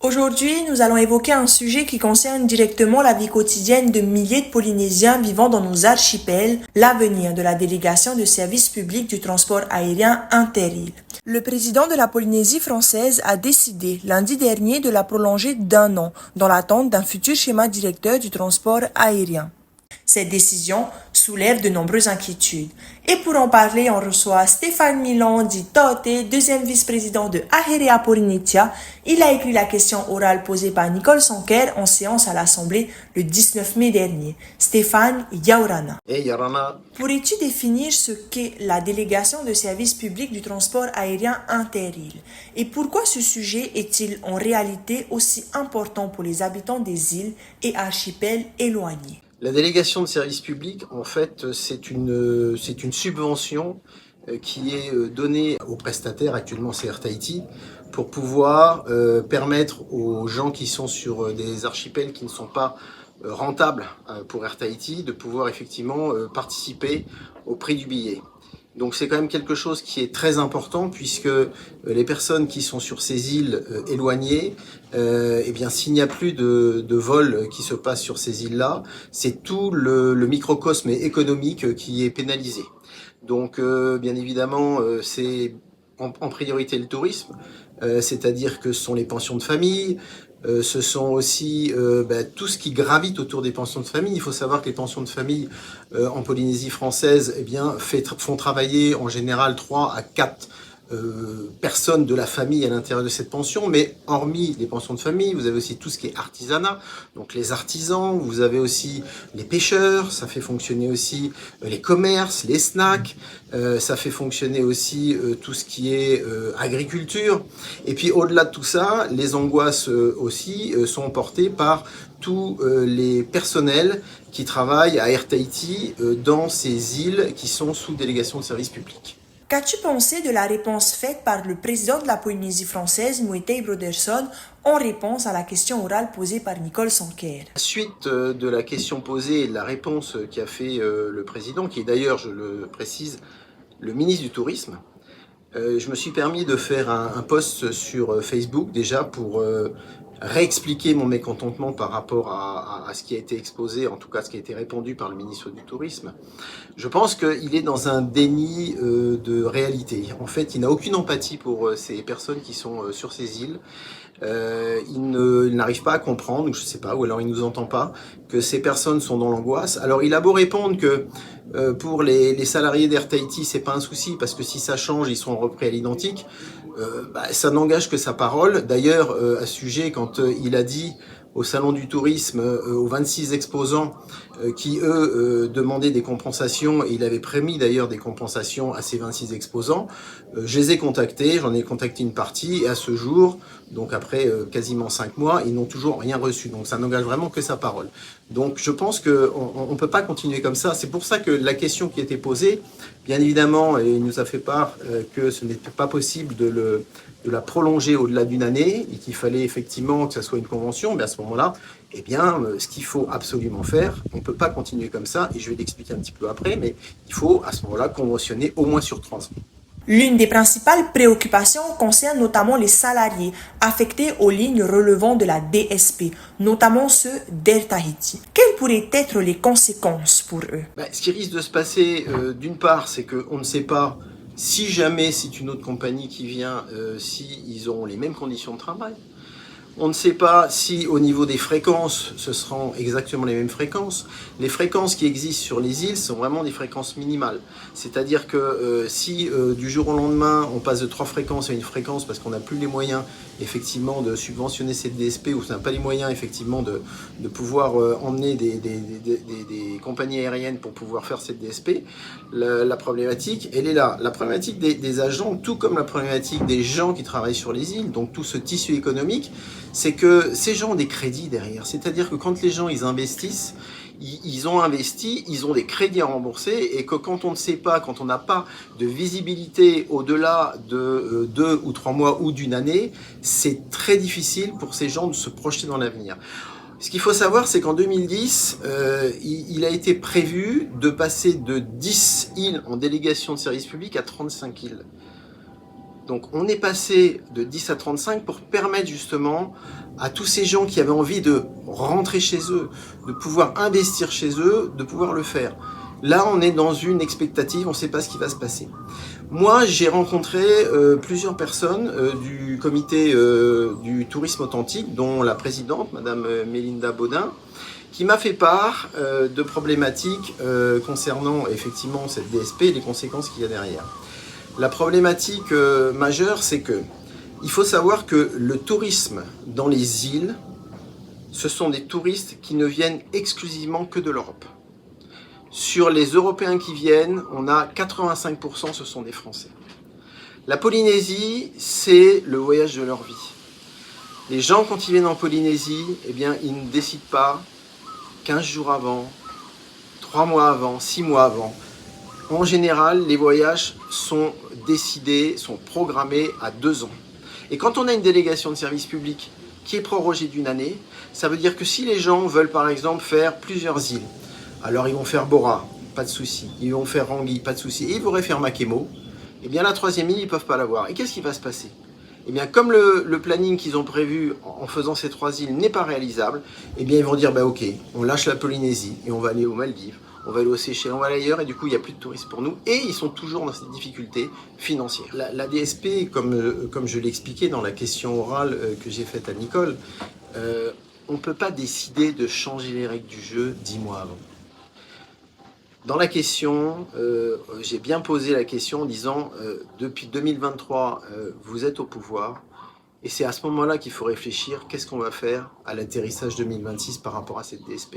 Aujourd'hui, nous allons évoquer un sujet qui concerne directement la vie quotidienne de milliers de Polynésiens vivant dans nos archipels, l'avenir de la délégation de service public du transport aérien Interilles. Le président de la Polynésie française a décidé lundi dernier de la prolonger d'1 an dans l'attente d'un futur schéma directeur du transport aérien. Cette décision soulève de nombreuses inquiétudes. Et pour en parler, on reçoit Stéphane Milan, dit Tote, deuxième vice-président de Aherea Polynesia. Il a écrit la question orale posée par Nicole Sonker en séance à l'Assemblée le 19 mai dernier. Stéphane Yaurana. Hey, Yarana. Pourrais-tu définir ce qu'est la délégation de service public du transport aérien Interilles et pourquoi ce sujet est-il en réalité aussi important pour les habitants des îles et archipels éloignés? La délégation de service public, en fait, c'est une subvention qui est donnée aux prestataires, actuellement c'est Air Tahiti, pour pouvoir permettre aux gens qui sont sur des archipels qui ne sont pas rentables pour Air Tahiti de pouvoir effectivement participer au prix du billet. Donc c'est quand même quelque chose qui est très important puisque les personnes qui sont sur ces îles éloignées, eh bien s'il n'y a plus de vols qui se passent sur ces îles-là, c'est tout le microcosme économique qui est pénalisé. Donc bien évidemment c'est en priorité le tourisme, c'est-à-dire que ce sont les pensions de famille, ce sont aussi tout ce qui gravite autour des pensions de famille. Il faut savoir que les pensions de famille en Polynésie française eh bien, font travailler en général 3 à 4 personnes de la famille à l'intérieur de cette pension, mais hormis les pensions de famille, vous avez aussi tout ce qui est artisanat, donc les artisans, vous avez aussi les pêcheurs, ça fait fonctionner aussi les commerces, les snacks, ça fait fonctionner aussi tout ce qui est agriculture, et puis au-delà de tout ça, les angoisses aussi sont portées par tous les personnels qui travaillent à Air Tahiti dans ces îles qui sont sous délégation de service public. Qu'as-tu pensé de la réponse faite par le président de la Polynésie française, Moetai Broderson, en réponse à la question orale posée par Nicole Sonker? Suite de la question posée et de la réponse qu'a fait le président, qui est d'ailleurs, je le précise, le ministre du Tourisme, je me suis permis de faire un post sur Facebook déjà pour réexpliquer mon mécontentement par rapport à ce qui a été exposé, en tout cas ce qui a été répondu par le ministre du Tourisme. Je pense qu'il est dans un déni de réalité. En fait, il n'a aucune empathie pour ces personnes qui sont sur ces îles. Il n'arrive pas à comprendre, ou je ne sais pas, ou alors il ne nous entend pas, que ces personnes sont dans l'angoisse. Alors il a beau répondre que pour les salariés d'Air Tahiti, c'est pas un souci, parce que si ça change, ils seront repris à l'identique. Ça n'engage que sa parole. D'ailleurs, à ce sujet, quand il a dit au Salon du Tourisme, aux 26 exposants qui, eux, demandaient des compensations, et il avait prémis d'ailleurs des compensations à ces 26 exposants, je les ai contactés, j'en ai contacté une partie, et à ce jour, donc après quasiment 5 mois, ils n'ont toujours rien reçu. Donc ça n'engage vraiment que sa parole. Donc je pense qu'on ne peut pas continuer comme ça. C'est pour ça que la question qui a été posée, bien évidemment, et il nous a fait part que ce n'était pas possible de la prolonger au-delà d'une année et qu'il fallait effectivement que ça soit une convention, mais à ce moment-là, eh bien, ce qu'il faut absolument faire, on ne peut pas continuer comme ça, et je vais l'expliquer un petit peu après, mais il faut à ce moment-là conventionner au moins sur 3 ans. L'une des principales préoccupations concerne notamment les salariés affectés aux lignes relevant de la DSP, notamment ceux d'Air Tahiti. Quelles pourraient être les conséquences pour eux? Ce qui risque de se passer, d'une part, c'est qu'on ne sait pas si jamais c'est une autre compagnie qui vient, si ils auront les mêmes conditions de travail. On ne sait pas si au niveau des fréquences, ce seront exactement les mêmes fréquences. Les fréquences qui existent sur les îles sont vraiment des fréquences minimales. C'est-à-dire que si du jour au lendemain, on passe de 3 fréquences à une fréquence parce qu'on n'a plus les moyens effectivement de subventionner cette DSP, ou on n'a pas les moyens effectivement de pouvoir emmener des compagnies aériennes pour pouvoir faire cette DSP, la problématique, elle est là. La problématique des agents, tout comme la problématique des gens qui travaillent sur les îles, donc tout ce tissu économique, c'est que ces gens ont des crédits derrière. C'est-à-dire que quand les gens ils investissent, ils ont investi, ils ont des crédits à rembourser, et que quand on ne sait pas, quand on n'a pas de visibilité au-delà de 2 ou 3 mois ou d'une année, c'est très difficile pour ces gens de se projeter dans l'avenir. Ce qu'il faut savoir, c'est qu'en 2010, il a été prévu de passer de 10 îles en délégation de service public à 35 îles. Donc on est passé de 10 à 35 pour permettre justement à tous ces gens qui avaient envie de rentrer chez eux, de pouvoir investir chez eux, de pouvoir le faire. Là, on est dans une expectative, on ne sait pas ce qui va se passer. Moi, j'ai rencontré plusieurs personnes du comité du tourisme authentique, dont la présidente, Madame Mélinda Baudin, qui m'a fait part de problématiques concernant effectivement cette DSP et les conséquences qu'il y a derrière. La problématique majeure, c'est que il faut savoir que le tourisme dans les îles, ce sont des touristes qui ne viennent exclusivement que de l'Europe. Sur les Européens qui viennent, on a 85%, ce sont des Français. La Polynésie, c'est le voyage de leur vie. Les gens, quand ils viennent en Polynésie, eh bien, ils ne décident pas 15 jours avant, 3 mois avant, 6 mois avant. En général, les voyages sont décidés, sont programmés à 2 ans. Et quand on a une délégation de service public qui est prorogée d'1 année, ça veut dire que si les gens veulent par exemple faire plusieurs îles, alors ils vont faire Bora, pas de souci. Ils vont faire Rangui, pas de souci. Et ils voudraient faire Makemo, eh bien la 3e île, ils ne peuvent pas l'avoir. Et qu'est-ce qui va se passer? Eh bien comme le planning qu'ils ont prévu en faisant ces 3 îles n'est pas réalisable, eh bien ils vont dire, bah ok, on lâche la Polynésie et on va aller aux Maldives. On va aller aux Seychelles, on va aller ailleurs, et du coup, il n'y a plus de touristes pour nous. Et ils sont toujours dans cette difficulté financière. La DSP, comme je l'ai expliqué dans la question orale que j'ai faite à Nicole, on ne peut pas décider de changer les règles du jeu 10 mois avant. Dans la question, j'ai bien posé la question en disant, depuis 2023, vous êtes au pouvoir, et c'est à ce moment-là qu'il faut réfléchir, qu'est-ce qu'on va faire à l'atterrissage 2026 par rapport à cette DSP.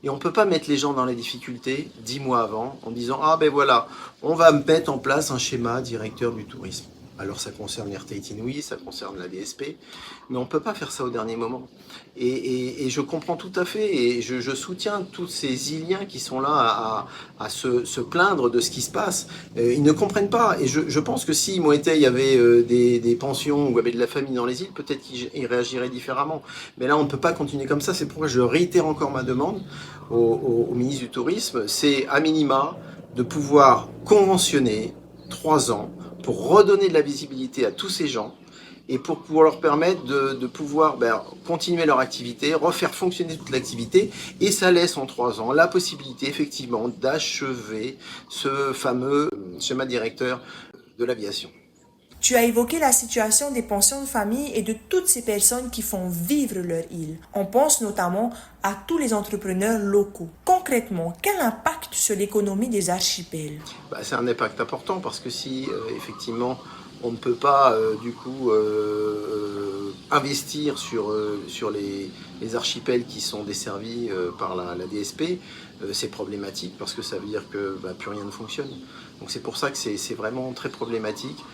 Et on ne peut pas mettre les gens dans les difficultés 10 mois avant, en disant « Ah ben voilà, on va mettre en place un schéma directeur du tourisme ». Alors ça concerne Airtate Inouï, ça concerne la DSP, mais on ne peut pas faire ça au dernier moment. Et je comprends tout à fait, et je soutiens tous ces Iliens qui sont là à se plaindre de ce qui se passe. Ils ne comprennent pas, et je pense que si Moëtais, il y avait des pensions ou avait de la famille dans les îles, peut-être qu'ils réagiraient différemment. Mais là, on ne peut pas continuer comme ça, c'est pourquoi je réitère encore ma demande au ministre du Tourisme, c'est à minima de pouvoir conventionner 3 ans pour redonner de la visibilité à tous ces gens et pour pouvoir leur permettre de pouvoir continuer leur activité, refaire fonctionner toute l'activité, et ça laisse en 3 ans la possibilité effectivement d'achever ce fameux schéma directeur de l'aviation. Tu as évoqué la situation des pensions de famille et de toutes ces personnes qui font vivre leur île. On pense notamment à tous les entrepreneurs locaux. Concrètement, quel impact sur l'économie des archipels? C'est un impact important parce que si effectivement on ne peut pas investir sur les archipels qui sont desservis par la DSP, c'est problématique parce que ça veut dire que plus rien ne fonctionne. Donc c'est pour ça que c'est vraiment très problématique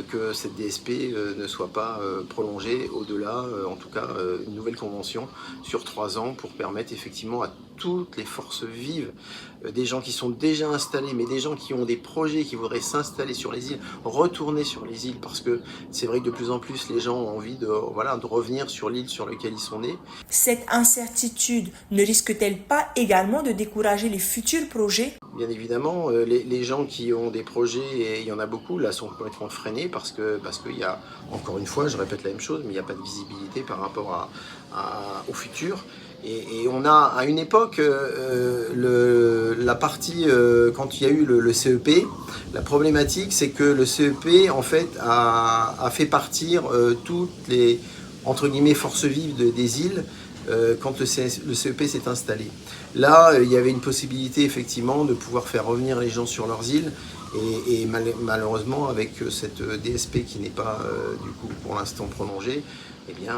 que cette DSP ne soit pas prolongée au-delà, en tout cas une nouvelle convention sur 3 ans pour permettre effectivement à toutes les forces vives, des gens qui sont déjà installés, mais des gens qui ont des projets, qui voudraient s'installer sur les îles, retourner sur les îles, parce que c'est vrai que de plus en plus les gens ont envie de revenir sur l'île sur laquelle ils sont nés. Cette incertitude ne risque-t-elle pas également de décourager les futurs projets? Bien évidemment, les gens qui ont des projets, et il y en a beaucoup, là, sont complètement freinés parce qu'il y a, encore une fois, je répète la même chose, mais il n'y a pas de visibilité par rapport au futur. Et on a, à une époque, la partie, quand il y a eu le CEP, la problématique, c'est que le CEP, en fait, a fait partir toutes les, entre guillemets, forces vives des îles, quand le CEP s'est installé. Là, il y avait une possibilité effectivement de pouvoir faire revenir les gens sur leurs îles et malheureusement avec cette DSP qui n'est pas du coup pour l'instant prolongée, eh bien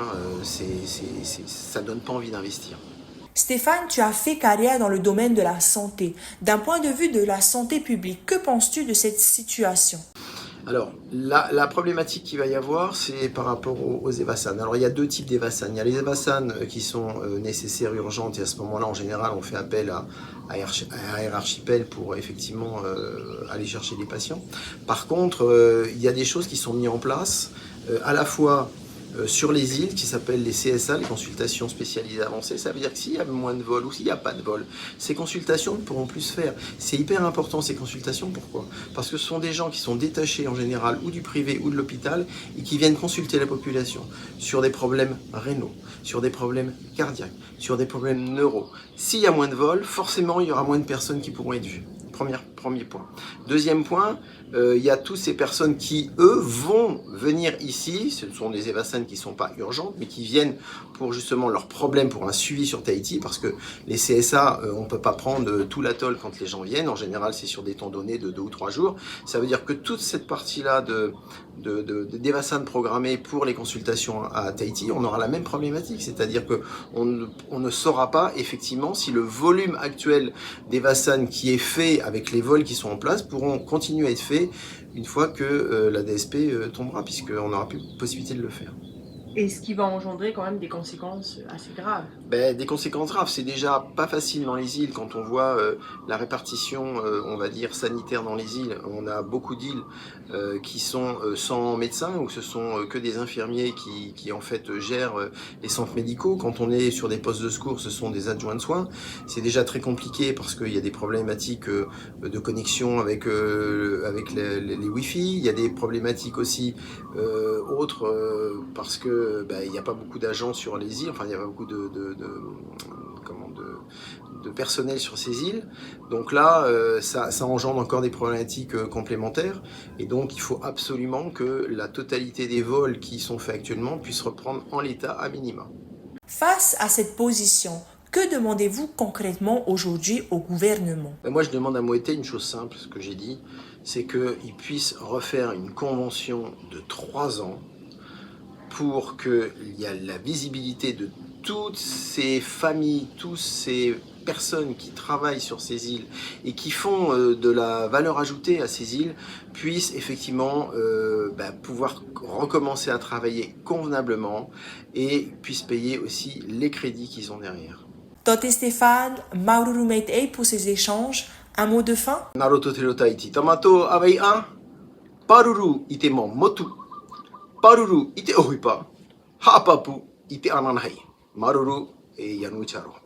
ça donne pas envie d'investir. Stéphane, tu as fait carrière dans le domaine de la santé. D'un point de vue de la santé publique, que penses-tu de cette situation? Alors, la problématique qu'il va y avoir, c'est par rapport aux EVASAN. Alors, il y a 2 types d'EVASAN. Il y a les EVASAN qui sont nécessaires, urgentes, et à ce moment-là, en général, on fait appel à Air Archipel pour effectivement aller chercher les patients. Par contre, il y a des choses qui sont mises en place, à la fois sur les îles qui s'appellent les CSA, les consultations spécialisées avancées. Ça veut dire que s'il y a moins de vols ou s'il n'y a pas de vol, ces consultations ne pourront plus se faire. C'est hyper important ces consultations, pourquoi? Parce que ce sont des gens qui sont détachés en général ou du privé ou de l'hôpital et qui viennent consulter la population sur des problèmes rénaux, sur des problèmes cardiaques, sur des problèmes neuro. S'il y a moins de vols, forcément il y aura moins de personnes qui pourront être vues. Premier point. Deuxième point, il y a toutes ces personnes qui, eux, vont venir ici. Ce sont des évassanes qui ne sont pas urgentes, mais qui viennent pour justement leurs problèmes, pour un suivi sur Tahiti, parce que les CSA, on ne peut pas prendre tout l'atoll quand les gens viennent. En général, c'est sur des temps donnés de 2 ou 3 jours. Ça veut dire que toute cette partie-là d'évassanes programmées pour les consultations à Tahiti, on aura la même problématique. C'est-à-dire qu'on ne saura pas, effectivement, si le volume actuel d'évassanes qui est fait avec les vols qui sont en place pourront continuer à être faits une fois que la DSP tombera, puisqu'on n'aura plus possibilité de le faire. Et ce qui va engendrer quand même des conséquences assez graves. Des conséquences graves, c'est déjà pas facile dans les îles quand on voit la répartition, on va dire, sanitaire dans les îles. On a beaucoup d'îles qui sont sans médecins, où ce sont que des infirmiers qui en fait gèrent les centres médicaux. Quand on est sur des postes de secours, ce sont des adjoints de soins. C'est déjà très compliqué parce qu'il y a des problématiques de connexion avec les Wi-Fi. Il y a des problématiques aussi autres parce que il n'y a pas beaucoup d'agents sur les îles, enfin il n'y a pas beaucoup de personnel sur ces îles. Donc là, ça engendre encore des problématiques complémentaires. Et donc il faut absolument que la totalité des vols qui sont faits actuellement puissent reprendre en l'état à minima. Face à cette position, que demandez-vous concrètement aujourd'hui au gouvernement? Moi, je demande à Moëté une chose simple, ce que j'ai dit, c'est qu'il puisse refaire une convention de 3 ans pour qu'il y ait la visibilité de toutes ces familles, toutes ces personnes qui travaillent sur ces îles et qui font de la valeur ajoutée à ces îles puissent effectivement pouvoir recommencer à travailler convenablement et puissent payer aussi les crédits qu'ils ont derrière. Tote Stéphane, Maururu Meitei pour ces échanges. Un mot de fin? Naruto Terota iti tamato avei a paruru ite mo motu paruru ite ohipa hapapu ite ananai maruru e yanucharo.